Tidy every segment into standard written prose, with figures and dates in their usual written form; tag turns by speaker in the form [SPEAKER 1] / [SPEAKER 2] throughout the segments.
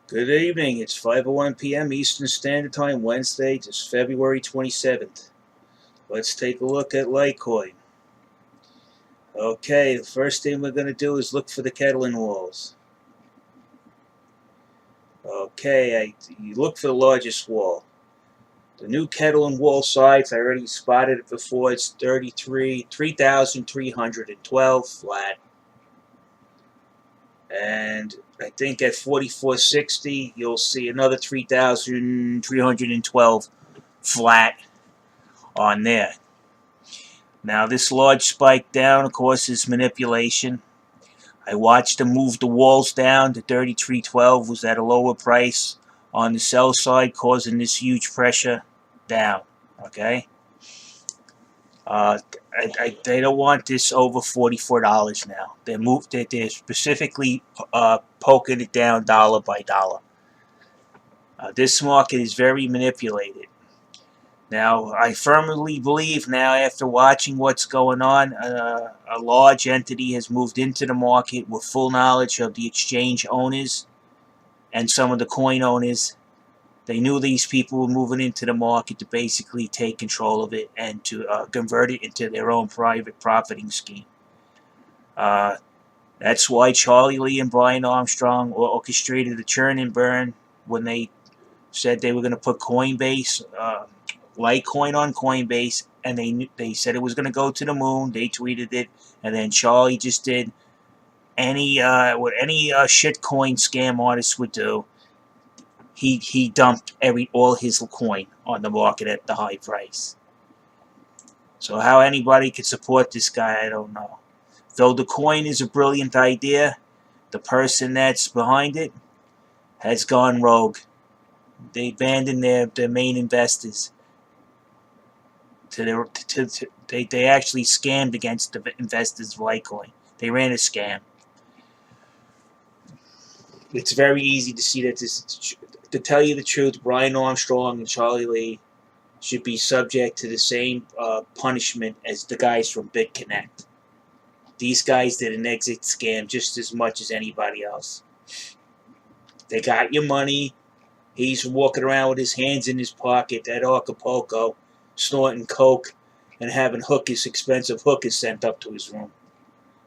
[SPEAKER 1] Good evening. It's 5:01 p.m. Eastern Standard Time, Wednesday, just February 27th. Let's take a look at Litecoin. Okay, the first thing we're going to do is look for the kettling walls. Okay, you look for the largest wall. The new kettling wall size, I already spotted it before, it's 3,312 flat. And I think at 4460, you'll see another 3,312 flat on there. Now this large spike down, of course, is manipulation. I watched them move the walls down. The 3312 was at a lower price on the sell side, causing this huge pressure down. Okay, they don't want this over $44 now. They're specifically poking it down dollar by dollar. This market is very manipulated. Now, I firmly believe now, after watching what's going on, a large entity has moved into the market with full knowledge of the exchange owners and some of the coin owners. They knew these people were moving into the market to basically take control of it and to convert it into their own private profiting scheme. That's why Charlie Lee and Brian Armstrong orchestrated the churn and burn when they said they were going to put Coinbase, Litecoin on Coinbase, and they said it was going to go to the moon. They tweeted it, and then Charlie just did what any shitcoin scam artist would do. He dumped all his coin on the market at the high price. So how anybody could support this guy, I don't know. Though the coin is a brilliant idea, the person that's behind it has gone rogue. They abandoned their main investors. They actually scammed against the investors of Litecoin. They ran a scam. It's very easy to see that to tell you the truth, Brian Armstrong and Charlie Lee should be subject to the same punishment as the guys from BitConnect. These guys did an exit scam just as much as anybody else. They got your money. He's walking around with his hands in his pocket at Acapulco, snorting coke and having expensive hookers sent up to his room.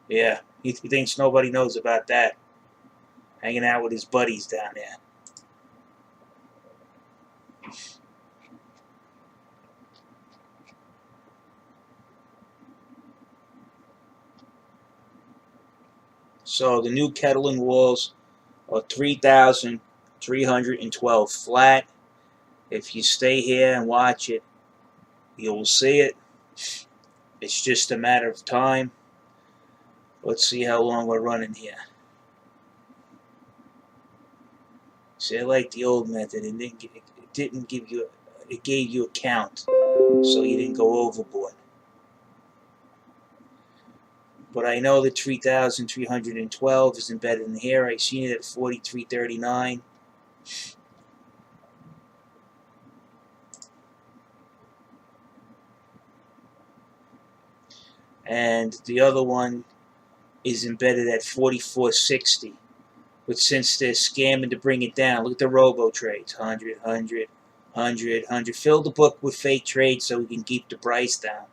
[SPEAKER 1] Yeah, he thinks nobody knows about that. Hanging out with his buddies down there. So the new kettling walls are 3,312 flat. If you stay here and watch it, you will see it. It's just a matter of time. Let's see how long we're running here. See, I like the old method. It gave you a count, so you didn't go overboard. But I know that 3,312 is embedded in here. I seen it at 43.39. And the other one is embedded at 44.60. But since they're scamming to bring it down, look at the robo trades. 100, 100, 100, 100. Fill the book with fake trades so we can keep the price down.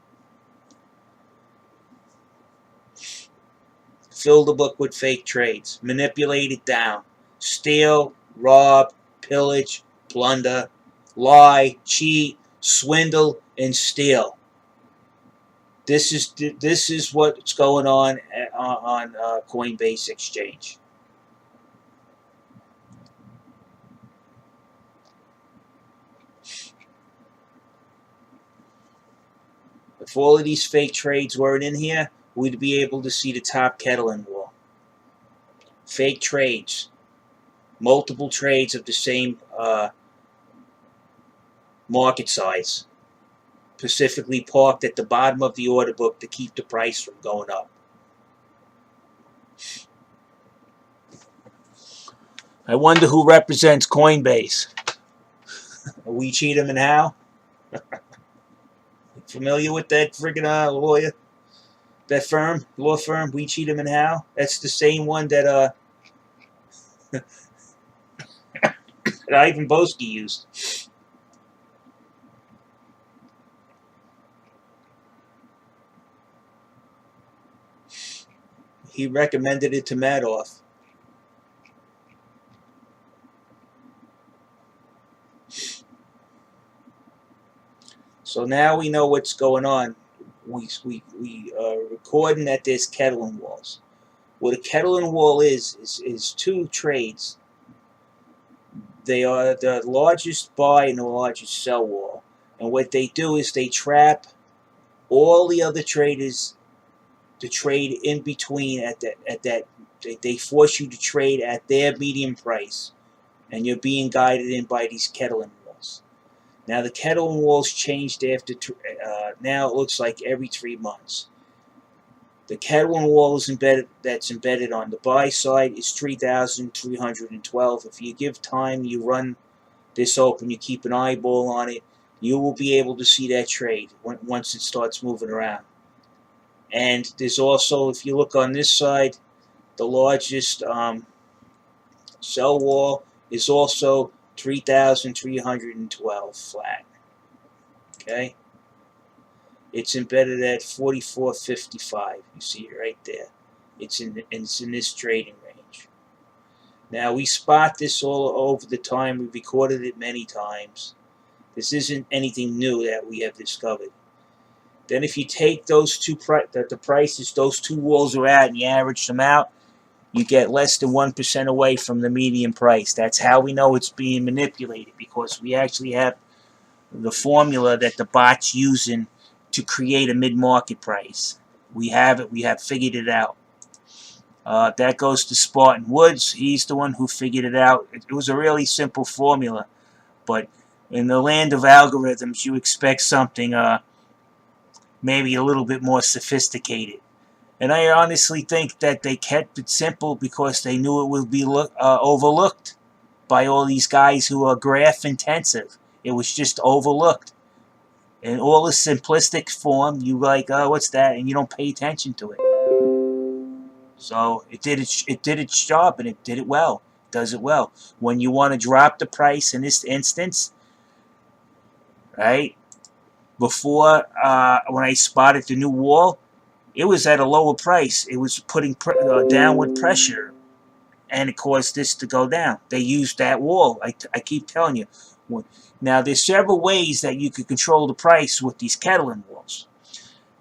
[SPEAKER 1] Fill the book with fake trades. Manipulate it down. Steal, rob, pillage, plunder, lie, cheat, swindle, and steal. This is what's going on Coinbase Exchange. If all of these fake trades weren't in here, we'd be able to see the top kettling wall. Fake trades. Multiple trades of the same market size. Specifically parked at the bottom of the order book to keep the price from going up. I wonder who represents Coinbase. We cheat him and how? Familiar with that friggin' lawyer? That firm, law firm, We Cheat him and how? That's the same one that that Ivan Boesky used. He recommended it to Madoff. So now we know what's going on. We recording that there's kettling walls. What a kettling wall is two trades. They are the largest buy and the largest sell wall. And what they do is they trap all the other traders to trade in between at that they force you to trade at their median price, and you're being guided in by these kettling walls. Now the kettling walls changed after now it looks like every 3 months. The kettling wall is embedded on the buy side is 3,312. If you give time, you run this open, you keep an eyeball on it, you will be able to see that trade once it starts moving around. And there's also, if you look on this side, the largest sell wall is also 3,312 flat. Okay? It's embedded at 44.55. You see it right there. It's in this trading range. Now we spot this all over the time. We've recorded it many times. This isn't anything new that we have discovered. Then if you take those two the prices those two walls are at and you average them out, you get less than 1% away from the median price. That's how we know it's being manipulated, because we actually have the formula that the bot's using to create a mid-market price. We have it. We have figured it out. That goes to Spartan Woods. He's the one who figured it out. It was a really simple formula, but in the land of algorithms, you expect something maybe a little bit more sophisticated. And I honestly think that they kept it simple because they knew it would be overlooked by all these guys who are graph intensive. It was just overlooked. In all the simplistic form, you like, oh, what's that? And you don't pay attention to it. So it did its job, and it did it well. It does it well. When you want to drop the price in this instance, right? Before, when I spotted the new wall, it was at a lower price. It was putting downward pressure, and it caused this to go down. They used that wall. I keep telling you. Now, there's several ways that you could control the price with these kettling walls.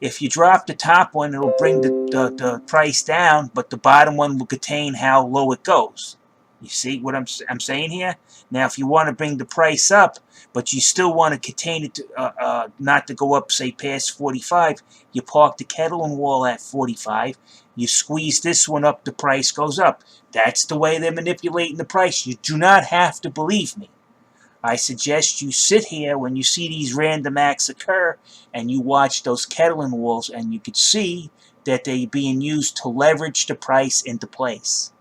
[SPEAKER 1] If you drop the top one, it'll bring the price down, but the bottom one will contain how low it goes. You see what I'm saying here? Now, if you want to bring the price up, but you still want to contain it to, not to go up, say, past 45, you park the kettling wall at 45. You squeeze this one up, the price goes up. That's the way they're manipulating the price. You do not have to believe me. I suggest you sit here when you see these random acts occur and you watch those kettling walls, and you could see that they're being used to leverage the price into place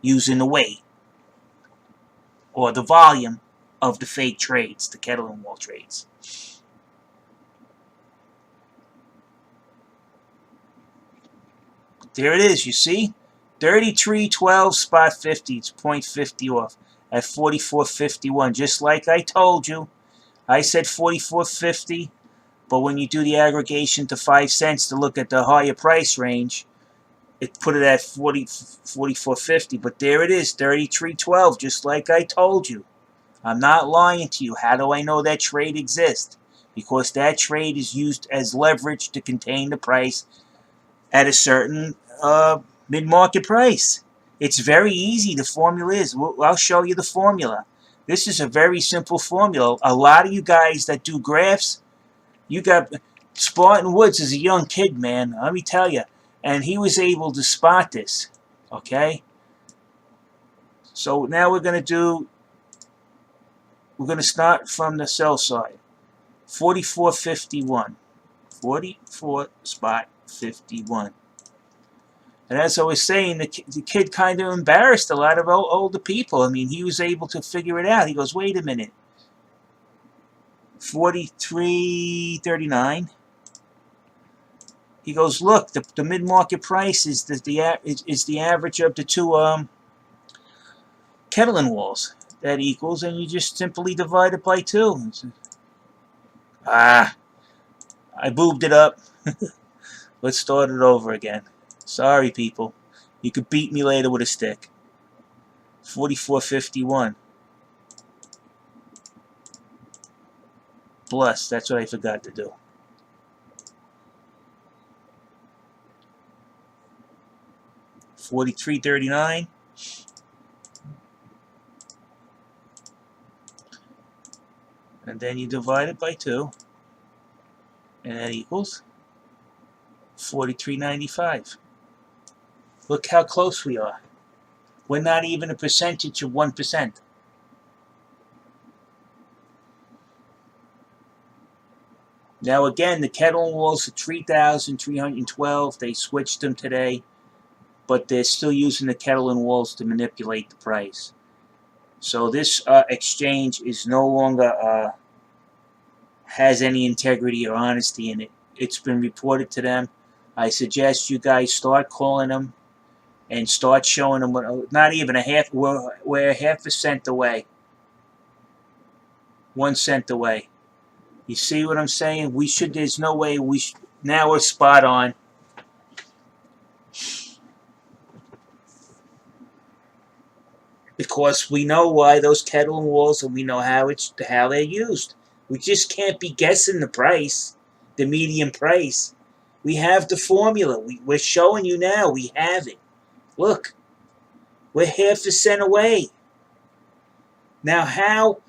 [SPEAKER 1] using the weight or the volume of the fake trades, the kettling wall trades. There it is, you see? 33.12 spot 50. It's 0.50 off at 44.51. Just like I told you. I said 44.50, but when you do the aggregation to 5 cents to look at the higher price range, it put it at 44.50. But there it is, 33.12, just like I told you. I'm not lying to you. How do I know that trade exists? Because that trade is used as leverage to contain the price at a certain mid-market price. It's very easy. The formula is. I'll show you the formula. This is a very simple formula. A lot of you guys that do graphs, you got Spartan Woods is a young kid, man. Let me tell you. And he was able to spot this. Okay? So now we're going to start from the sell side. 44.51. 44 spot 51. And as I was saying, the kid kind of embarrassed a lot of older people. I mean, he was able to figure it out. He goes, wait a minute. 43.39. He goes, look, the mid-market price is the average of the two kettling walls. that equals, and you just simply divide it by 2. Ah, I boobed it up. Let's start it over again. Sorry, people. You could beat me later with a stick. 4451. Plus, that's what I forgot to do. 4339. And then you divide it by 2. And that equals 4395. Look how close we are. We're not even a percentage of 1%. Now again, the kettling walls are 3,312. They switched them today, but they're still using the kettling walls to manipulate the price. So this exchange is no longer has any integrity or honesty in it. It's been reported to them. I suggest you guys start calling them and start showing them what, not even a half, we're a half a cent away. 1 cent away. You see what I'm saying? We should, there's no way we should, now we're spot on. Because we know why those kettling walls and we know how they're used. We just can't be guessing the price, the median price. We have the formula. We're showing you now. We have it. Look, we're half a cent away. Now, how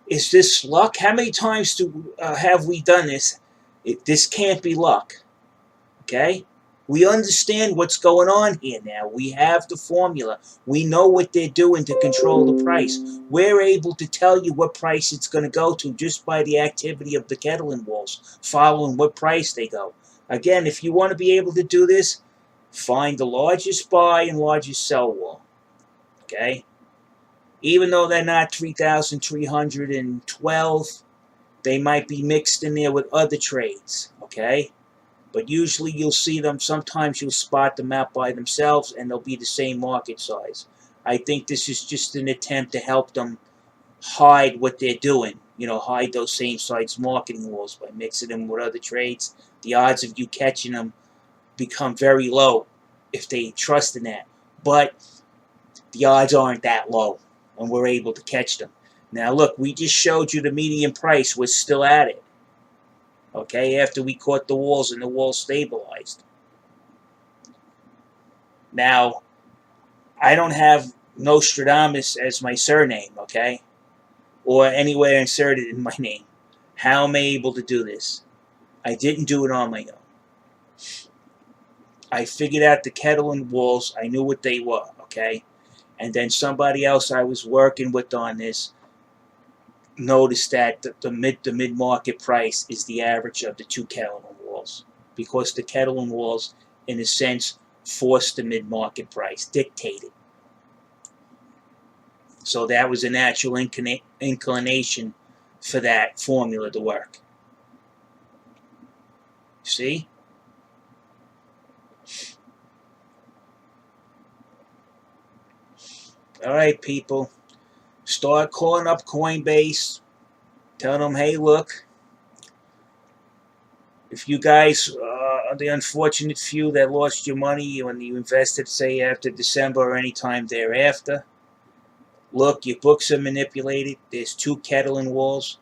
[SPEAKER 1] is this luck? How many times have we done this? This can't be luck. Okay? We understand what's going on here now. We have the formula. We know what they're doing to control the price. We're able to tell you what price it's going to go to just by the activity of the kettling walls, following what price they go. Again, if you want to be able to do this, find the largest buy and largest sell wall. Okay? Even though they're not 3,312, they might be mixed in there with other trades. Okay? But usually you'll see them, sometimes you'll spot them out by themselves and they'll be the same market size. I think this is just an attempt to help them hide what they're doing. You know, hide those same size marketing walls by mixing them with other trades. The odds of you catching them become very low if they trust in that. But the odds aren't that low and we're able to catch them. Now look, we just showed you the median price. We're still at it. Okay, after we caught the walls and the walls stabilized. Now, I don't have Nostradamus as my surname, okay? Or anywhere inserted in my name. How am I able to do this? I didn't do it on my own. I figured out the kettling walls. I knew what they were, okay? And then somebody else I was working with on this noticed that the mid-market price is the average of the two kettling walls, because the kettling walls, in a sense, force the mid-market price, dictate it. So that was a natural inclination for that formula to work. See? All right, people. Start calling up Coinbase, telling them, hey, look, if you guys are the unfortunate few that lost your money when you invested, say, after December or any time thereafter, look, your books are manipulated. There's two kettling walls.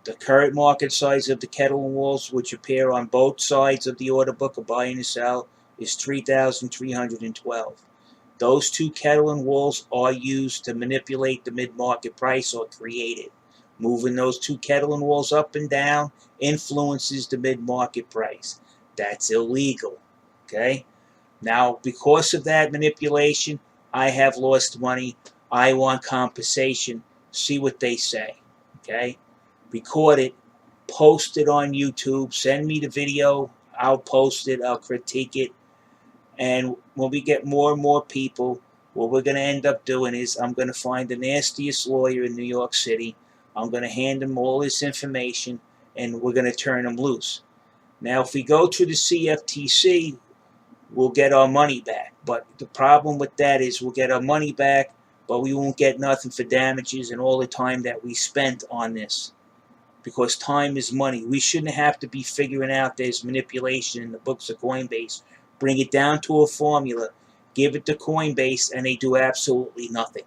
[SPEAKER 1] The current market size of the kettling walls, which appear on both sides of the order book, a buy and a sell, is 3,312. Those two kettling walls are used to manipulate the mid-market price or create it. Moving those two kettling walls up and down influences the mid-market price. That's illegal. Okay? Now, because of that manipulation, I have lost money. I want compensation. See what they say. Okay? Record it. Post it on YouTube. Send me the video. I'll post it. I'll critique it. And when we get more and more people, what we're going to end up doing is I'm going to find the nastiest lawyer in New York City. I'm going to hand him all this information, and we're going to turn him loose. Now, if we go to the CFTC, we'll get our money back. But the problem with that is we'll get our money back, but we won't get nothing for damages and all the time that we spent on this. Because time is money. We shouldn't have to be figuring out there's manipulation in the books of Coinbase. Bring it down to a formula, give it to Coinbase, and they do absolutely nothing.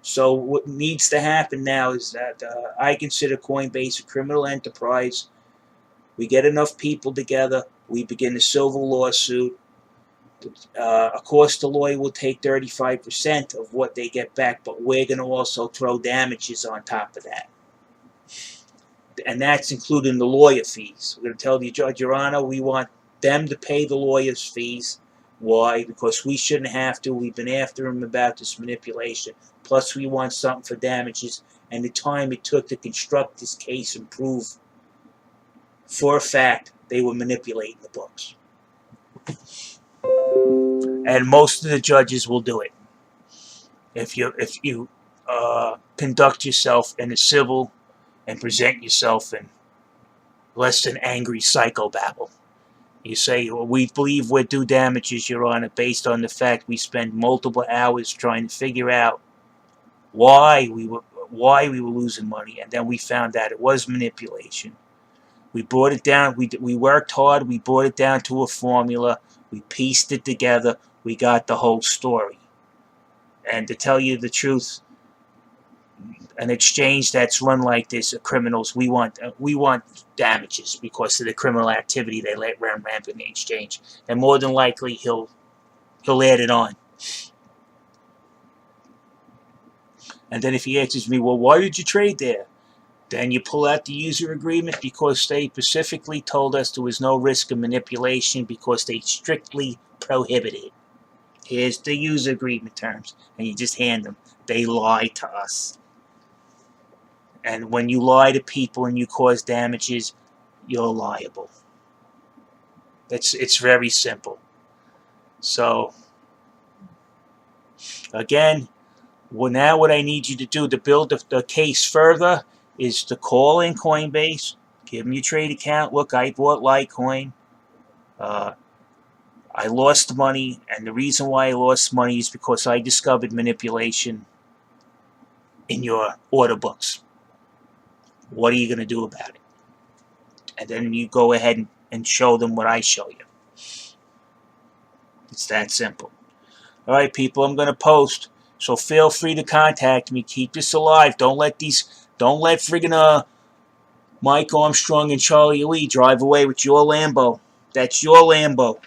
[SPEAKER 1] So what needs to happen now is that I consider Coinbase a criminal enterprise. We get enough people together, we begin a civil lawsuit. Of course, the lawyer will take 35% of what they get back, but we're going to also throw damages on top of that. And that's including the lawyer fees. We're going to tell the judge, Your Honor, we want them to pay the lawyer's fees. Why? Because we shouldn't have to. We've been after them about this manipulation. Plus, we want something for damages and the time it took to construct this case and prove for a fact they were manipulating the books. And most of the judges will do it. If you conduct yourself in a civil and present yourself in less than angry psychobabble. You say, well, we believe we're due damages, Your Honor, based on the fact we spent multiple hours trying to figure out why we were losing money, and then we found out it was manipulation. We brought it down. We worked hard. We brought it down to a formula. We pieced it together. We got the whole story. And to tell you the truth, an exchange that's run like this are criminals. We want damages because of the criminal activity they let run rampant in the exchange, and more than likely he'll add it on. And then if he answers me, well, why did you trade there? Then you pull out the user agreement because they specifically told us there was no risk of manipulation because they strictly prohibited it. Here's the user agreement terms, and you just hand them. They lied to us. And when you lie to people and you cause damages, you're liable. It's very simple. So, again, now what I need you to do to build the case further is to call in Coinbase, give them your trade account. Look, I bought Litecoin. I lost money, and the reason why I lost money is because I discovered manipulation in your order books. What are you going to do about it? And then you go ahead and show them what I show you. It's that simple. All right, people, I'm going to post, so feel free to contact me. Keep this alive. Don't let friggin' Mike Armstrong and Charlie Lee drive away with your Lambo. That's your Lambo.